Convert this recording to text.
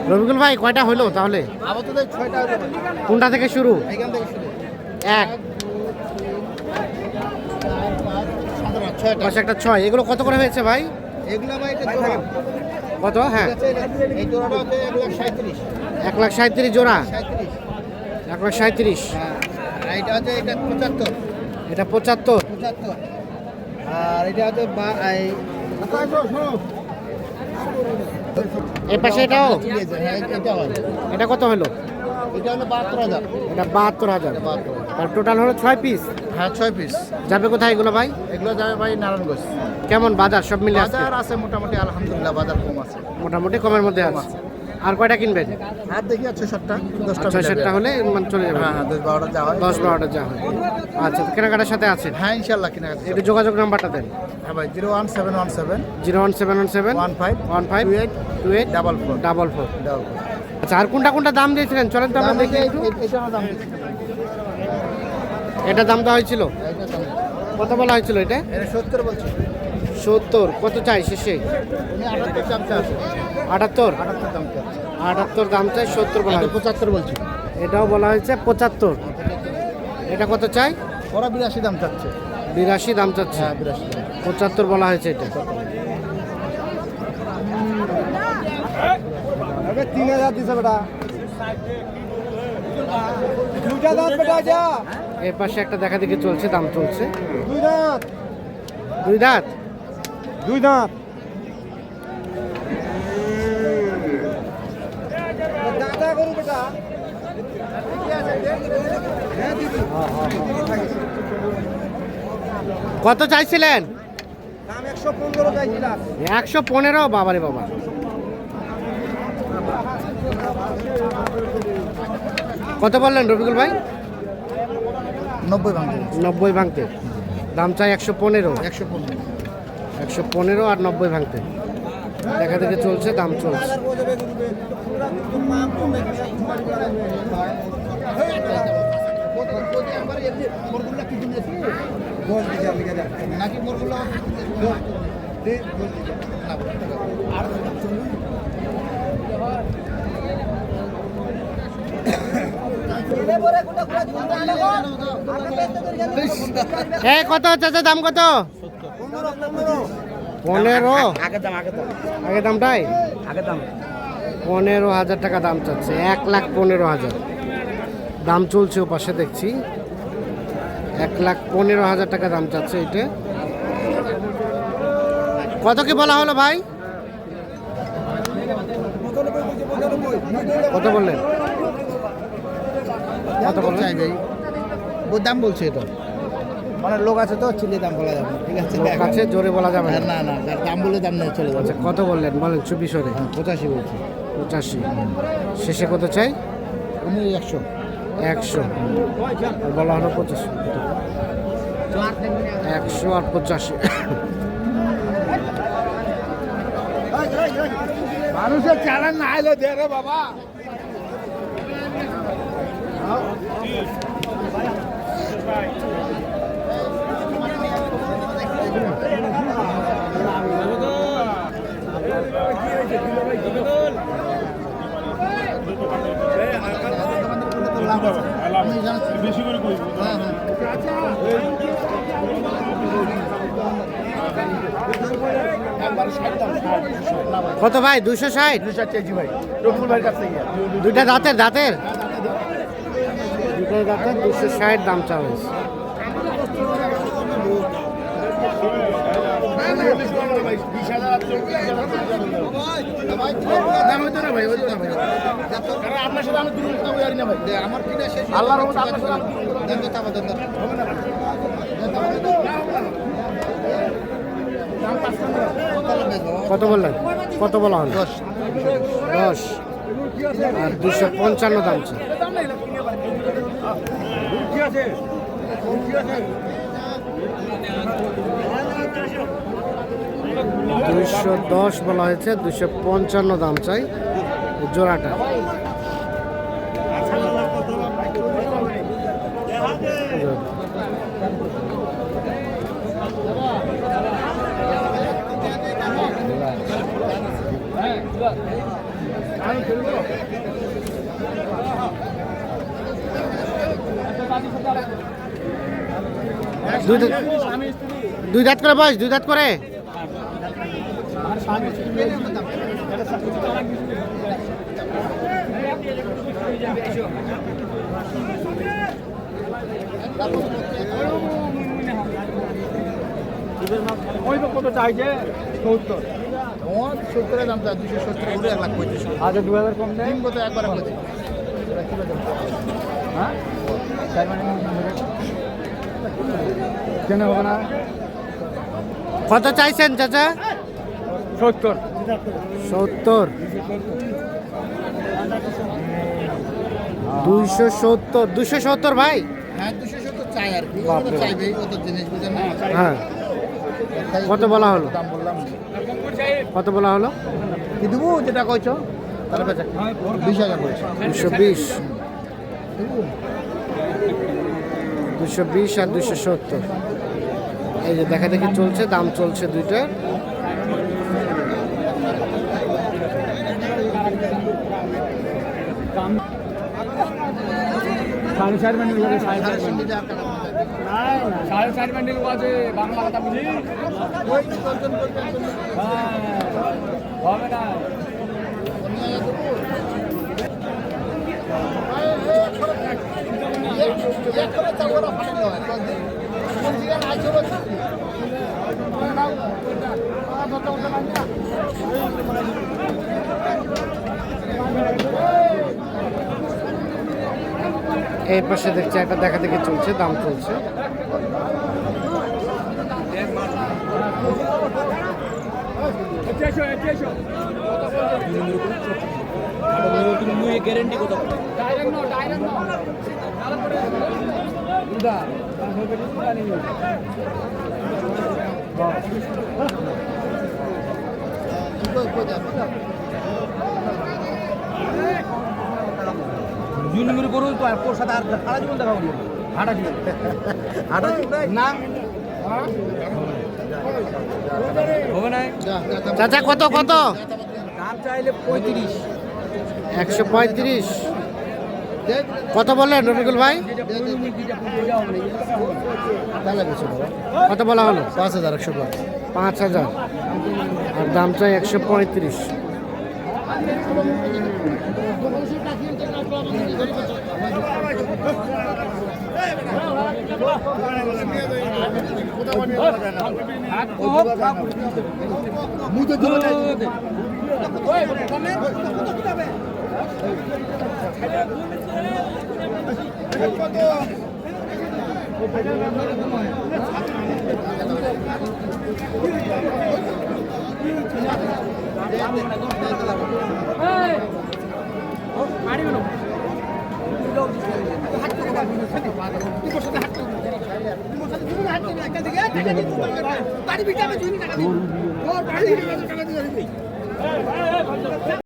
রবিকুল ভাই কয়টা হলো তাহলে? আপাতত 6টা হলো ভাই। কোনটা থেকে শুরু? এখান থেকে শুরু। এক 6টা। পাশে একটা 6। এগুলো কত করে হয়েছে ভাই? এগুলা ভাই এটা জোড়া। কত? হ্যাঁ, এই জোড়াটা হচ্ছে 1,37,000। 1,37,000 জোড়া। 37। 1,37,000। হ্যাঁ। আর এটা হচ্ছে এটা 75। এটা 75। 75। আর এটা হচ্ছে এই পাশে এটাও? হ্যাঁ এটা হয়। এটা কত হলো? এটা হলো 72,000। এটা 72,000। 72,000। আর টোটাল হলো 6 পিস। হ্যাঁ 6 পিস। যাবে কোথায় এগুলো ভাই? এগুলো যাবে ভাই নারায়ণগঞ্জ। কেমন বাজার সব মিলে আছে? বাজার আছে মোটামুটি, আলহামদুলিল্লাহ বাজার কম আছে। মোটামুটি কমের মধ্যে আছে। আর কয়টা কিনবেন? আর দেখি আছে 6টা 10টা 6-7টা হলে মানে চলে যাবে। হ্যাঁ হ্যাঁ 10-12টা যা হয়। 10-12টা যা হয়। আচ্ছা, তো কেনাকাটার সাথে আছেন? হ্যাঁ ইনশাআল্লাহ কিনা আছে। একটু যোগাযোগ নাম্বারটা দেন। হ্যাঁ ভাই 01717 01717 15 15 28 44 44। 44। আচ্ছা, আর কোনটা কোনটা দাম দিয়েছিলেন? চলেন তো আমরা দেখি একটু। এটা আমার দাম দিচ্ছি। এটা দাম দেওয়া হয়েছিল? এটা দাম কত বলা হয়েছিল এটা? এটা 70 বলছি। 70। কত চাই শেষে? উনি 78 দাম চাচ্ছে। 78। 78 দাম চাচ্ছে। 78 দাম চাই, 70 বলা এটা হয়েছে। 75 বলছি। এটাও বলা হয়েছে 75। এটা কত চাই? ওরা 82 দাম চাচ্ছে। 82 দাম চাচ্ছে। হ্যাঁ 82 দাম। 75 বলা হয়েছে এটা। আরে 3000 দিছে বেটা। দুইটা দাঁত বেটা যা। এই পাশে একটা দেখা দেখি চলছে, দাম চলছে। দুই দাঁত। দুই দাঁত। দুই দাঁত। দাদা করু বেটা। কত চাইছিলেন? দাম 115 চাইছিলাম। 115। বাবারে বাবা। কত বললেন রবিকুল ভাই? 90 ভাঙতে। 90 ভাঙতে। দাম চাই 115। 115। 115 আর 90 ভাঙতে। দেখা দেখে চলছে, দাম চলছে। এই কত হচ্ছে দাম? কত? 15। আগে দামটাই 15,000 টাকা দাম চাচ্ছে। 1,15,000 দাম চলছে। ও পাশে দেখছি 1,15,000 টাকা দাম চাচ্ছে এটা। কত কি বলা হলো ভাই? কত বললেন? কত বললেন? ও দাম বলছে এটা। মানে লোক আছে তো চিল্লি দাম বলা যাবে না, ঠিক আছে? লোক আছে, জোরে বলা যাবে না। না না দাম বলে দাম নেই চলে যাচ্ছে। কত বললেন বলেন? 24 85 বলছি। 85। শেষে কত চাই? উনি 100। 100 আর বলা হলো 85। 100 আর 85। মানুষের চালান না আইলে দে রে বাবা। বেশি করে কই। কত ভাই? 260। 260 কেজি ভাই। রফুল ভাইয়ের কাছ থেকে। দুইটা দাঁতের দাঁতের দুইটা দাঁতের 260 দাম চাওয়া হয়েছে। আপনার সাথে আমি দুর্নীতি না ভাই। আমার কিনা শেষ। আল্লাহর রহমতে আপনার সাথে কত বললেন? কত বলা হলো? 10 আর 255 দাম চাই। 210 বলা হয়েছে, 255 দাম চাই জোড়াটা। দুই দাঁত করে বয়স, দুই দাঁত করে। কত চাইছে? 70। তোমার 70 দাম চা 270 করে 1,25,000। আচ্ছা 2000 কম দেয়। তিন কত একবার বলে হ্যাঁ কেন হবে না? কত চাইছেন চাচা? 70। 70। 270। 270 ভাই। হ্যাঁ 270 চাই আর কি। বাপরে। চাইবে কত জিনিস বুঝেন না। হ্যাঁ, কত বলা হলো? দাম বললাম কত বলা হলো? কি দেবো যেটা কইছো তাহলে বেচা 20,000 বলছে 220। 220 আর 270। এই যে দেখা দেখি চলছে, দাম চলছে দুইটার। সাড়ে চার মিনিট হবে, সাড়ে চার মিনিট। সাড়ে চার মিনিট আছে বাংলা কথা বুঝি। হ্যাঁ, হবে না। এই পাশে দেখছি একটা দেখা দেখি চলছে, দাম চলছে। গ্যারেন্টি কত? জুনিমের গরু তো আর তোর সাথে আর হাঁটা জীবন দেখাবো হাঁটা জীবন হাঁটা জীবন না হবে না। চাচা কত কত? দাম চাইলে 35। 135। কত বললেন রফিকুল ভাই? কত বলা হলো? 5,100 5,000। আর দাম চাই 135। বাড়ি বিটা